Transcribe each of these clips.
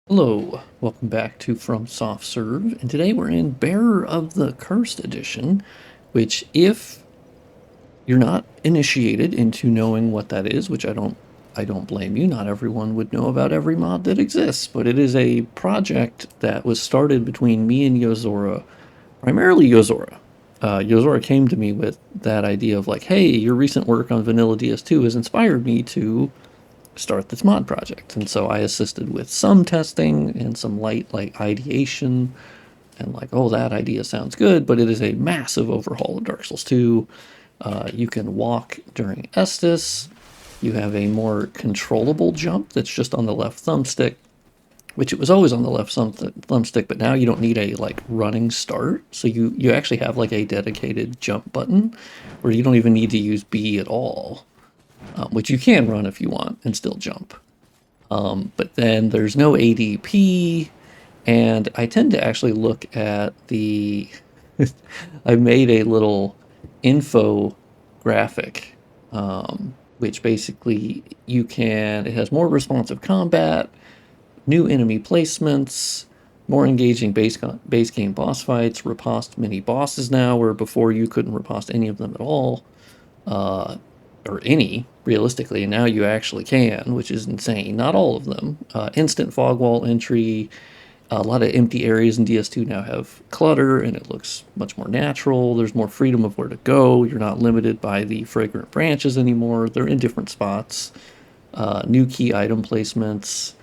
Hello, welcome back to From Soft Serve, and today we're in Bearer of the Cursed edition, which if you're not initiated into knowing what that is, which I don't blame you, not everyone would know about every mod that exists, but it is a project that was started between me and Yozora, primarily Yozora. Yozora came to me with that idea of like, hey, your recent work on Vanilla DS2 has inspired me to start this mod project. And so I assisted with some testing and some light like ideation and like, oh, that idea sounds good, but it is a massive overhaul of Dark Souls 2. You can walk during Estus. You have a more controllable jump that's just on the left thumbstick, which it was always on the left thumbstick, but now you don't need a like running start. So you actually have like a dedicated jump button where you don't even need to use B at all, which you can run if you want and still jump. But then there's no ADP, and I tend to actually look at the. I made a little info graphic, which basically it has more responsive combat, new enemy placements, more engaging base game boss fights, riposte mini bosses now, where before you couldn't riposte any of them at all. Or any, realistically, and now you actually can, which is insane. Not all of them. Instant fog wall entry. A lot of empty areas in DS2 now have clutter, and it looks much more natural. There's more freedom of where to go. You're not limited by the fragrant branches anymore. They're in different spots. New key item placements,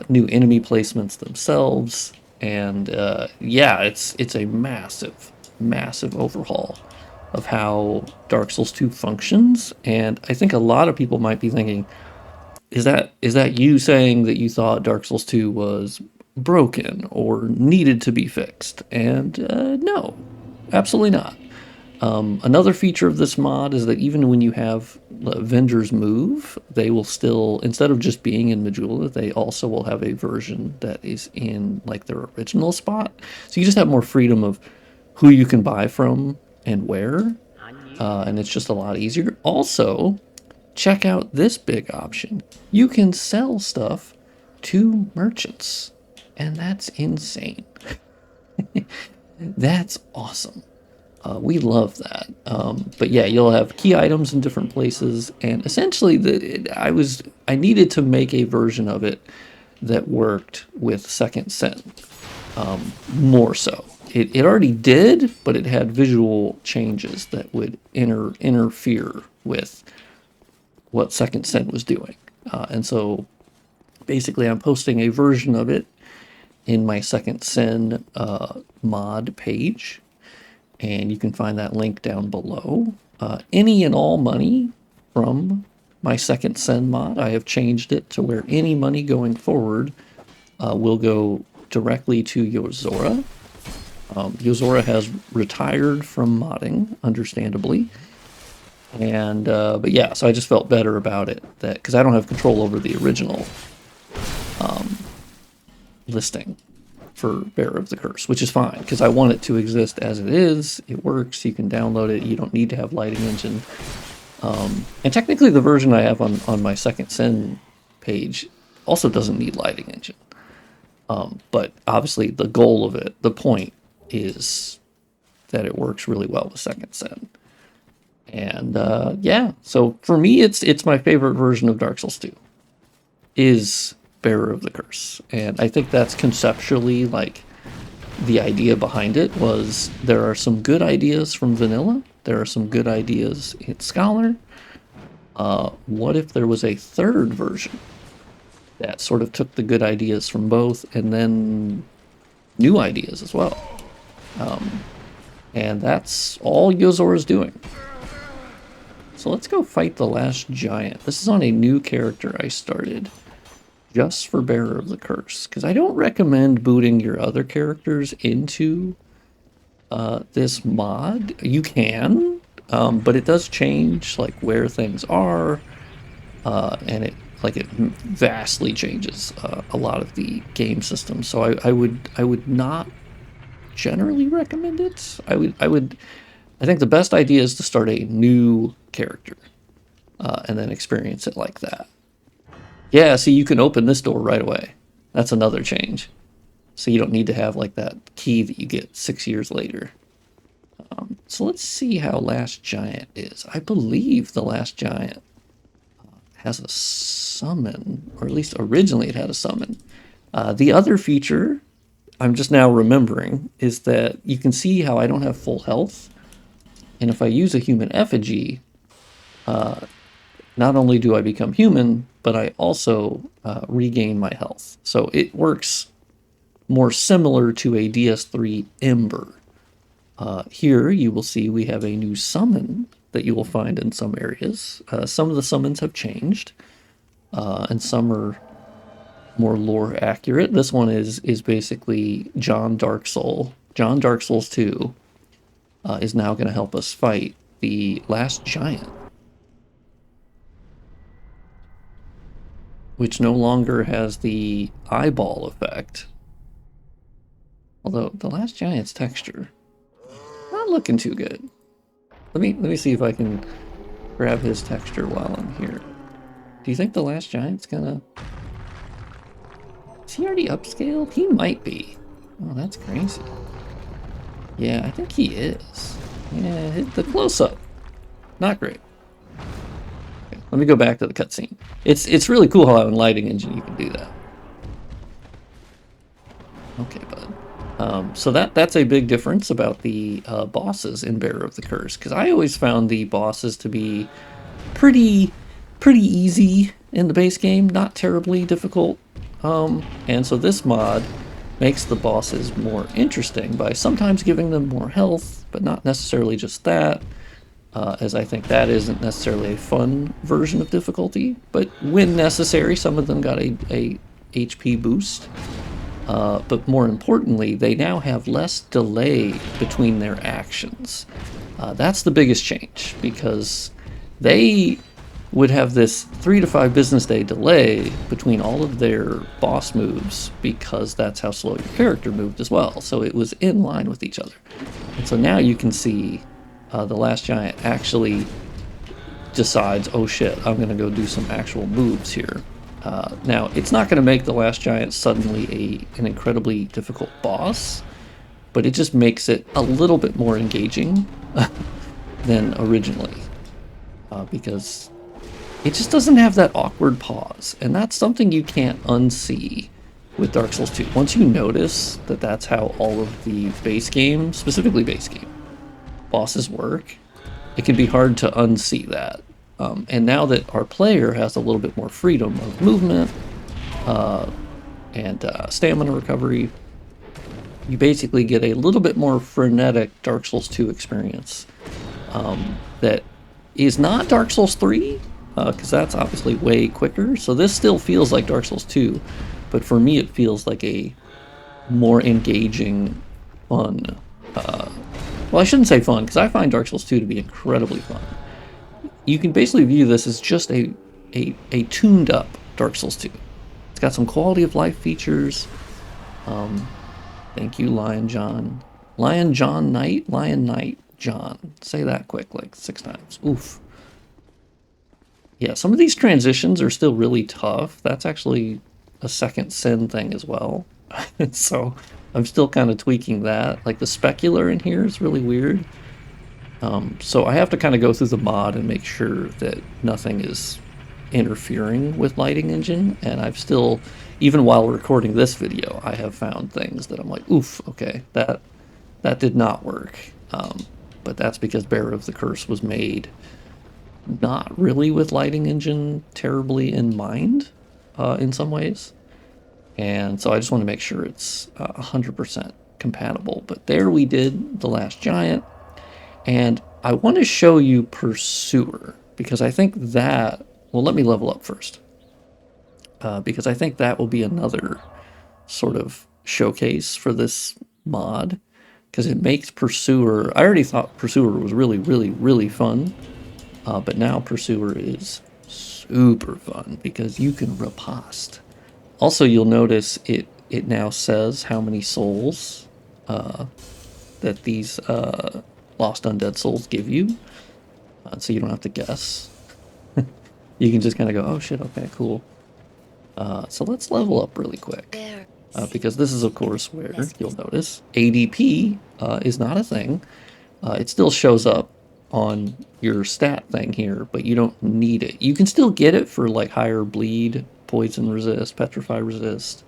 new enemy placements themselves, and yeah, it's a massive overhaul of how Dark Souls 2 functions. And I think a lot of people might be thinking, is that you saying that you thought Dark Souls 2 was broken or needed to be fixed? And no, absolutely not. Another feature of this mod is that even when you have vendors move, they will still, instead of just being in Majula, they also will have a version that is in like their original spot. So you just have more freedom of who you can buy from and where, and it's just a lot easier. Also, check out this big option. You can sell stuff to merchants, and that's insane. That's awesome. We love that. But yeah, you'll have key items in different places, and essentially, I needed to make a version of it that worked with Second Sin, more so. It already did, but it had visual changes that would interfere with what Second Sin was doing. And so basically, I'm posting a version of it in my Second Sin mod page, and you can find that link down below. Any and all money from my Second Sin mod, I have changed it to where any money going forward will go directly to Yozora. Yozora has retired from modding, understandably, and but yeah, so I just felt better about it, that because I don't have control over the original listing for Bearer of the Curse, which is fine because I want it to exist as it is. It works. You can download it. You don't need to have lighting engine. And technically, the version I have on my Second Sin page also doesn't need lighting engine. But obviously, the goal of it, the point, is that it works really well with Second Sin. And yeah, so for me, it's my favorite version of Dark Souls 2 is Bearer of the Curse. And I think that's conceptually like the idea behind it was there are some good ideas from Vanilla. There are some good ideas in Scholar. What if there was a third version that sort of took the good ideas from both and then new ideas as well? And that's all Yozora is doing. So let's go fight the last giant. This is on a new character I started just for Bearer of the Curse, because I don't recommend booting your other characters into this mod. You can, but it does change like where things are, and it vastly changes a lot of the game system. So I would not generally recommend it. I think the best idea is to start a new character and then experience it like that. Yeah, see, you can open this door right away. That's another change. So you don't need to have like that key that you get 6 years later. So let's see how Last Giant is. I believe the Last Giant has a summon, or at least originally it had a summon. The other feature I'm just now remembering is that you can see how I don't have full health. And if I use a human effigy, not only do I become human, but I also regain my health. So it works more similar to a DS3 Ember. Here you will see we have a new summon that you will find in some areas. Some of the summons have changed, and some are more lore accurate. This one is basically John Dark Soul. John Dark Souls 2 is now going to help us fight the Last Giant, which no longer has the eyeball effect. Although the Last Giant's texture, not looking too good. Let me see if I can grab his texture while I'm here. Do you think the Last Giant's gonna... Is he already upscaled? He might be. Oh, that's crazy. Yeah, I think he is. Yeah, hit the close-up. Not great. Okay, let me go back to the cutscene. It's really cool how in Lighting Engine you can do that. Okay, bud. So that's a big difference about the bosses in Bearer of the Curse, because I always found the bosses to be pretty easy in the base game, not terribly difficult. And so this mod makes the bosses more interesting by sometimes giving them more health, but not necessarily just that, as I think that isn't necessarily a fun version of difficulty, but when necessary, some of them got a HP boost. But more importantly, they now have less delay between their actions. That's the biggest change, because they would have this 3 to 5 business day delay between all of their boss moves, because that's how slow your character moved as well. So it was in line with each other. And so now you can see the Last Giant actually decides, oh shit, I'm going to go do some actual moves here. Now, it's not going to make the Last Giant suddenly an incredibly difficult boss, but it just makes it a little bit more engaging than originally, because it just doesn't have that awkward pause, and that's something you can't unsee with Dark Souls 2. Once you notice that that's how all of the base game, specifically base game, bosses work, it can be hard to unsee that. And now that our player has a little bit more freedom of movement and stamina recovery, you basically get a little bit more frenetic Dark Souls 2 experience that is not Dark Souls 3, because that's obviously way quicker. So this still feels like Dark Souls 2, but for me it feels like a more engaging, fun... well, I shouldn't say fun, because I find Dark Souls 2 to be incredibly fun. You can basically view this as just a tuned up Dark Souls 2. It's got some quality of life features. Thank you, Lion John. Lion John Knight? Lion Knight John. Say that quick, like 6 times. Oof. Yeah, some of these transitions are still really tough. That's actually a second sin thing as well. So I'm still kind of tweaking that. Like the specular in here is really weird. So I have to kind of go through the mod and make sure that nothing is interfering with Lighting Engine, and I've still, even while recording this video, I have found things that I'm like, oof, okay, that did not work. But that's because Bearer of the Curse was made not really with Lighting Engine terribly in mind in some ways, and so I just want to make sure it's 100% compatible. But there we did the Last Giant. And I want to show you Pursuer, because I think that... Well, let me level up first. Because I think that will be another sort of showcase for this mod. Because it makes Pursuer... I already thought Pursuer was really, really, really fun. But now Pursuer is super fun, because you can riposte. Also, you'll notice it now says how many souls that these... Lost Undead Souls give you, so you don't have to guess. You can just kind of go, oh shit, okay, cool. So let's level up really quick. Because this is, of course, where you'll notice ADP is not a thing. It still shows up on your stat thing here, but you don't need it. You can still get it for like higher bleed, poison resist, petrify resist.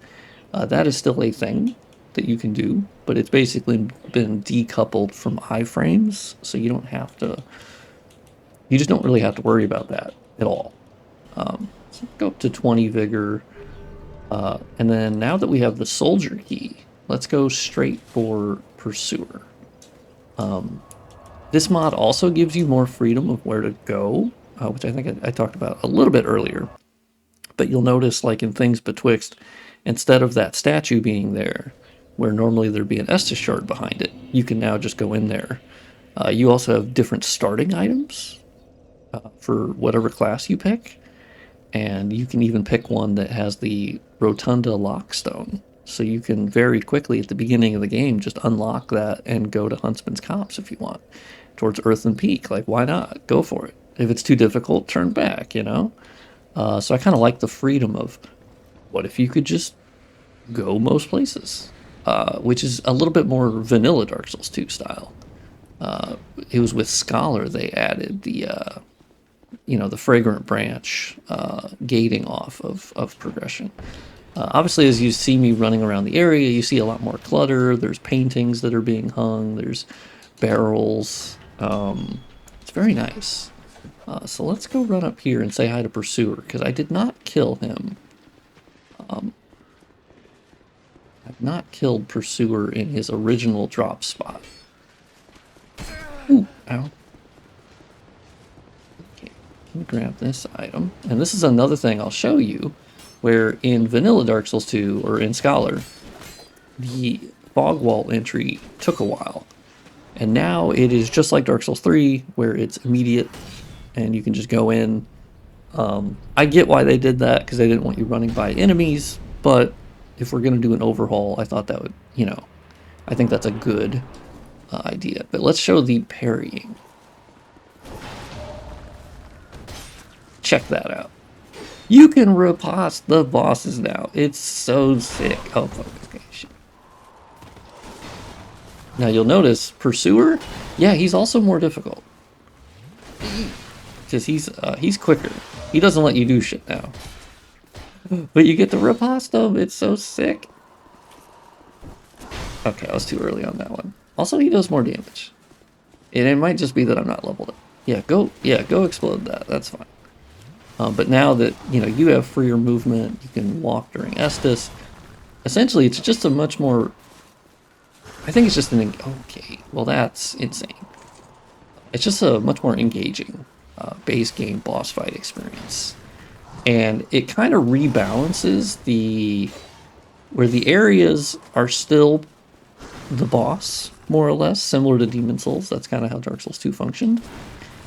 That is still a thing that you can do, but it's basically been decoupled from iframes, so you don't have to. You just don't really have to worry about that at all. So go up to 20 vigor. And then now that we have the soldier key, let's go straight for pursuer. This mod also gives you more freedom of where to go, which I think I talked about a little bit earlier. But you'll notice, like in things betwixt, instead of that statue being there, where normally there'd be an Estus shard behind it, you can now just go in there. You also have different starting items for whatever class you pick. And you can even pick one that has the Rotunda Lockstone. So you can very quickly at the beginning of the game just unlock that and go to Huntsman's Copse if you want. Towards Earthen Peak. Like, why not? Go for it. If it's too difficult, turn back, you know? So I kind of like the freedom of what if you could just go most places? Which is a little bit more vanilla Dark Souls 2 style. It was with Scholar they added the the fragrant branch gating off of progression. Obviously, as you see me running around the area, you see a lot more clutter. There's paintings that are being hung. There's barrels. It's very nice. So let's go run up here and say hi to Pursuer, because I did not kill him. I've not killed Pursuer in his original drop spot. Ooh, ow. Grab this item, and this is another thing I'll show you, where in vanilla Dark Souls 2 or in Scholar, the fog wall entry took a while, and now it is just like Dark Souls 3 where it's immediate and you can just go in. I get why they did that, because they didn't want you running by enemies, but if we're going to do an overhaul, I thought that would, I think that's a good idea. But let's show the parrying. Check that out. You can riposte the bosses now. It's so sick. Oh, okay, shit. Now you'll notice Pursuer, yeah, he's also more difficult. Because he's quicker. He doesn't let you do shit now. But you get to riposte him. It's so sick. Okay, I was too early on that one. Also, he does more damage. And it might just be that I'm not leveled up. Yeah, go explode that. That's fine. But now that, you have freer movement, you can walk during Estus. Essentially, it's just a much more... I think it's just an... Okay, well, that's insane. It's just a much more engaging base game boss fight experience. And it kind of rebalances where the areas are still the boss, more or less, similar to Demon Souls. That's kind of how Dark Souls 2 functioned.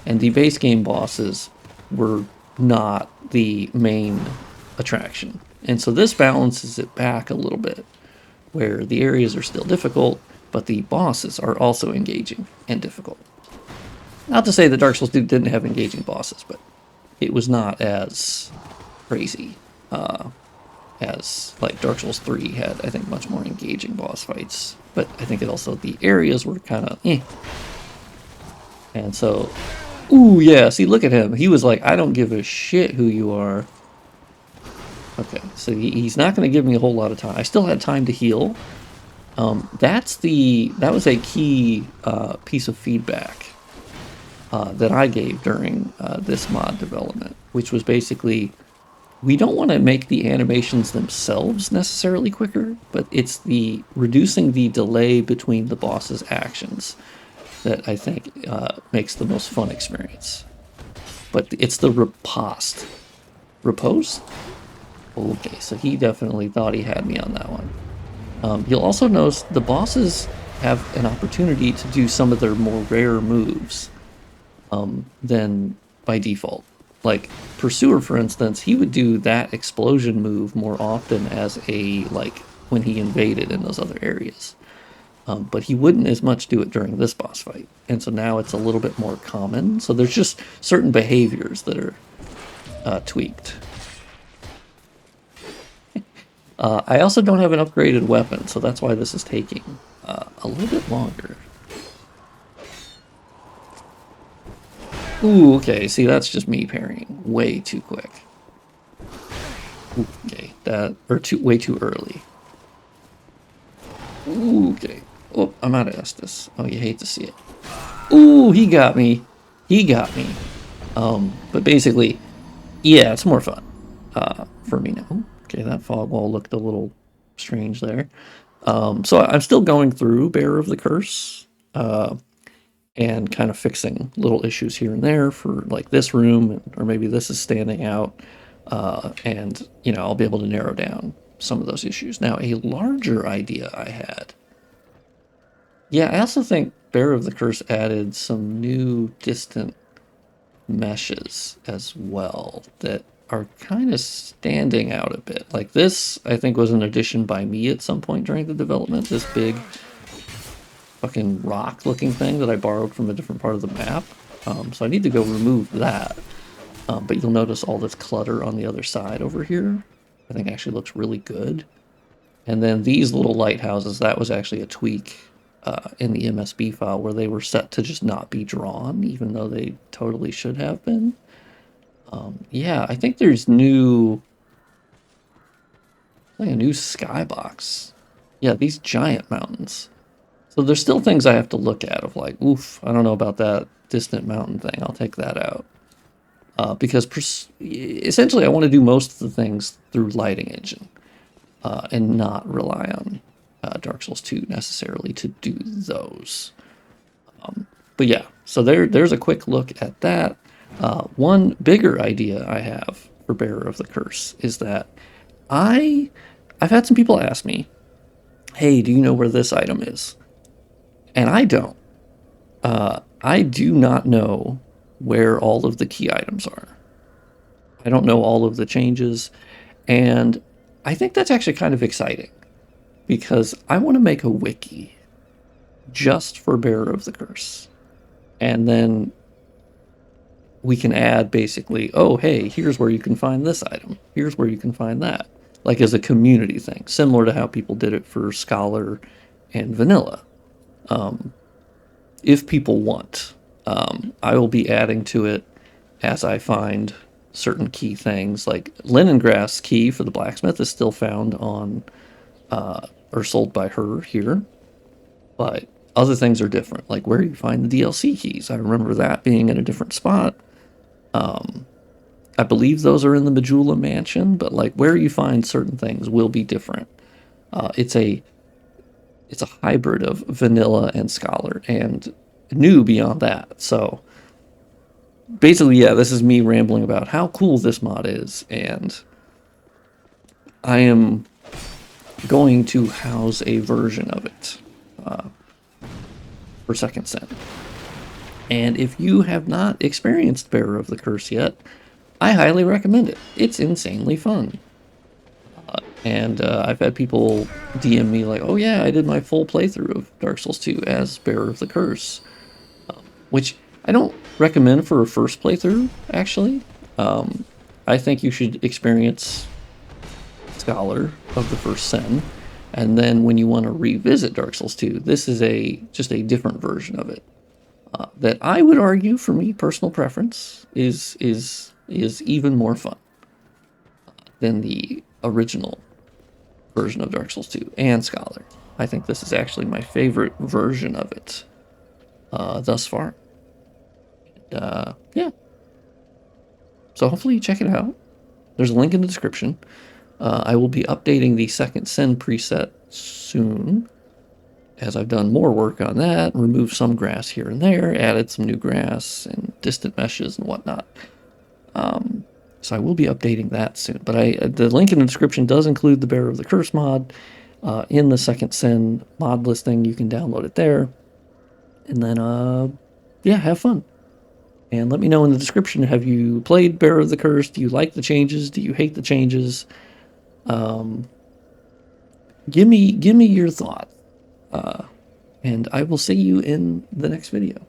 And the base game bosses were not the main attraction. And so this balances it back a little bit, where the areas are still difficult, but the bosses are also engaging and difficult. Not to say that Dark Souls 2 didn't have engaging bosses, but it was not as crazy as like Dark Souls 3 had, I think, much more engaging boss fights. But I think it also, the areas were kind of eh. And so, ooh, yeah, see, look at him. He was like, I don't give a shit who you are. Okay, so he's not going to give me a whole lot of time. I still had time to heal. That was a key piece of feedback that I gave during this mod development, which was basically, we don't want to make the animations themselves necessarily quicker, but it's the reducing the delay between the boss's actions that I think makes the most fun experience. But it's the riposte. Riposte? Okay, so he definitely thought he had me on that one. You'll also notice the bosses have an opportunity to do some of their more rare moves than by default. Like Pursuer, for instance, he would do that explosion move more often as when he invaded in those other areas. But he wouldn't as much do it during this boss fight. And so now it's a little bit more common. So there's just certain behaviors that are tweaked. I also don't have an upgraded weapon, so that's why this is taking a little bit longer. Ooh, okay, see, that's just me parrying way too quick. Ooh, okay, way too early. Ooh, okay. Oh, I'm out of Estus. Oh, you hate to see it. Ooh, he got me. He got me. But basically, yeah, it's more fun for me now. Okay, that fog wall looked a little strange there. So I'm still going through Bearer of the Curse and kind of fixing little issues here and there for like this room, or maybe this is standing out. And, you know, I'll be able to narrow down some of those issues. Now, a larger idea I had. Yeah, I also think Bearer of the Curse added some new distant meshes as well that are kind of standing out a bit. Like this, I think, was an addition by me at some point during the development. This big fucking rock-looking thing that I borrowed from a different part of the map. So I need to go remove that. But you'll notice all this clutter on the other side over here. I think actually looks really good. And then these little lighthouses, that was actually a tweak in the MSB file where they were set to just not be drawn, even though they totally should have been. Yeah, I think there's like a new skybox. Yeah, these giant mountains. So there's still things I have to look at of like, oof, I don't know about that distant mountain thing. I'll take that out. Because essentially I want to do most of the things through lighting engine and not rely on Dark Souls 2 necessarily to do those. But yeah, so there's a quick look at that. One bigger idea I have for Bearer of the Curse is that I've had some people ask me, hey, do you know where this item is? And I don't. I do not know where all of the key items are. I don't know all of the changes, and I think that's actually kind of exciting because I want to make a wiki just for Bearer of the Curse. And then we can add basically, oh, hey, here's where you can find this item. Here's where you can find that. Like as a community thing, similar to how people did it for Scholar and Vanilla. If people want, I will be adding to it as I find certain key things. Like Leningrass key for the blacksmith is still found on, or sold by her here. But other things are different. Like where do you find the DLC keys? I remember that being in a different spot. I believe those are in the Majula Mansion, but like where you find certain things will be different. It's a hybrid of vanilla and scholar and new beyond that. So basically, yeah, this is me rambling about how cool this mod is, and I am going to house a version of it for Second Sin. And if you have not experienced Bearer of the Curse yet, I highly recommend it. It's insanely fun. And I've had people DM me like, oh yeah, I did my full playthrough of Dark Souls 2 as Bearer of the Curse. Which I don't recommend for a first playthrough, actually. I think you should experience Scholar of the First Sin. And then when you want to revisit Dark Souls 2, this is just a different version of it. That I would argue, for me, personal preference, is even more fun than the original version of Dark Souls 2 and Scholar. I think this is actually my favorite version of it thus far. And, yeah. So hopefully you check it out. There's a link in the description. I will be updating the Second Sin preset soon, as I've done more work on that, removed some grass here and there, added some new grass and distant meshes and whatnot. So I will be updating that soon. But the link in the description does include the Bearer of the Curse mod in the Second Sin mod listing. You can download it there. And then, yeah, have fun. And let me know in the description, have you played Bearer of the Curse? Do you like the changes? Do you hate the changes? Give me your thoughts. And I will see you in the next video.